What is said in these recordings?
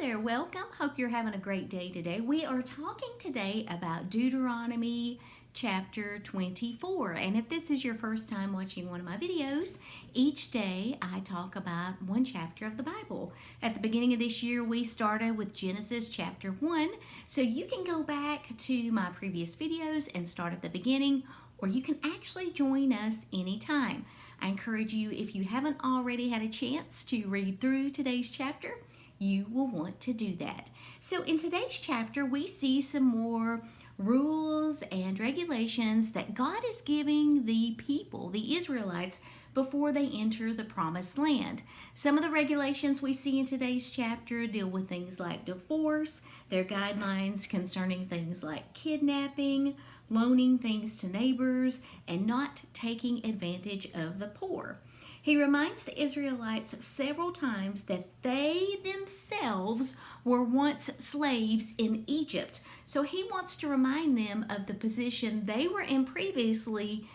there, welcome. Hope you're having a great day today. We are talking today about Deuteronomy Chapter 24. And if this is your first time watching one of my videos, each day I talk about one chapter of the Bible. At the beginning of this year, we started with Genesis chapter 1. So you can go back to my previous videos and start at the beginning, or you can actually join us anytime. I encourage you, if you haven't already had a chance to read through today's chapter, you will want to do that. So in today's chapter, we see some more rules and regulations that God is giving the people, the Israelites, before they enter the promised land. Some of the regulations we see in today's chapter deal with things like divorce, their guidelines concerning things like kidnapping, loaning things to neighbors, and not taking advantage of the poor. He reminds the Israelites several times that they themselves were once slaves in Egypt. So he wants to remind them of the position they were in previously,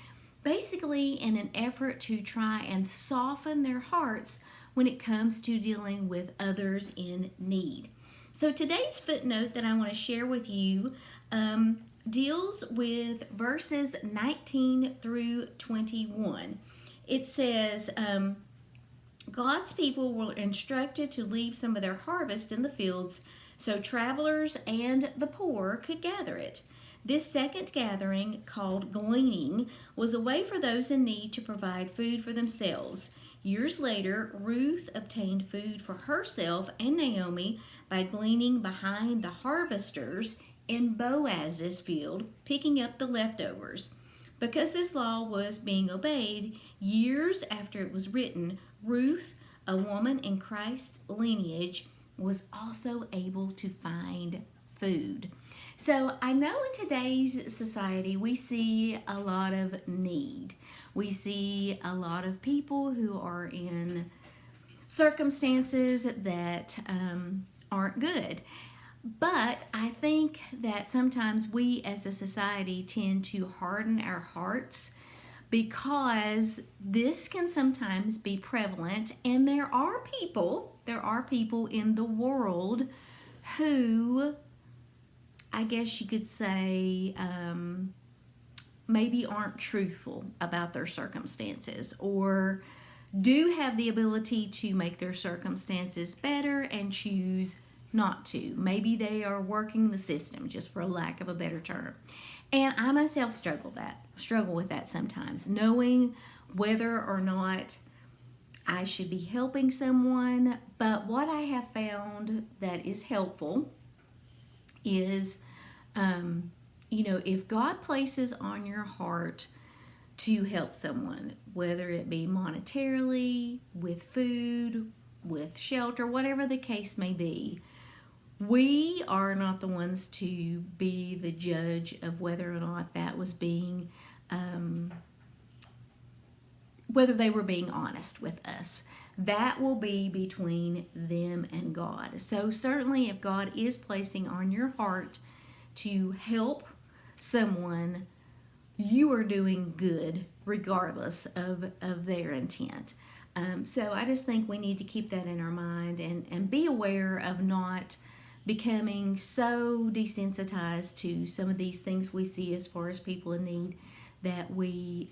basically in an effort to try and soften their hearts when it comes to dealing with others in need. So today's footnote that I want to share with you deals with verses 19 through 21. It says, God's people were instructed to leave some of their harvest in the fields so travelers and the poor could gather it. This second gathering, called gleaning, was a way for those in need to provide food for themselves. Years later, Ruth obtained food for herself and Naomi by gleaning behind the harvesters in Boaz's field, picking up the leftovers. Because this law was being obeyed, years after it was written, Ruth, a woman in Christ's lineage, was also able to find food. So I know in today's society we see a lot of need. We see a lot of people who are in circumstances that aren't good. But I think that sometimes we as a society tend to harden our hearts because this can sometimes be prevalent, and there are people in the world who, I guess you could say, maybe aren't truthful about their circumstances, or do have the ability to make their circumstances better and choose not to. Maybe they are working the system, just for a lack of a better term. And I myself struggle with that sometimes, knowing whether or not I should be helping someone. But what I have found that is helpful is, if God places on your heart to help someone, whether it be monetarily, with food, with shelter, whatever the case may be, we are not the ones to be the judge of whether or not that was being, whether they were being honest with us. That will be between them and God. So certainly if God is placing on your heart to help someone, you are doing good regardless of their intent. So I just think we need to keep that in our mind and be aware of not becoming so desensitized to some of these things we see as far as people in need that we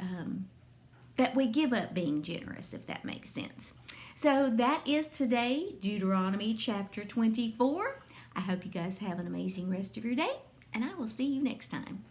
give up being generous, if that makes sense. So that is today, Deuteronomy chapter 24. I hope you guys have an amazing rest of your day, and I will see you next time.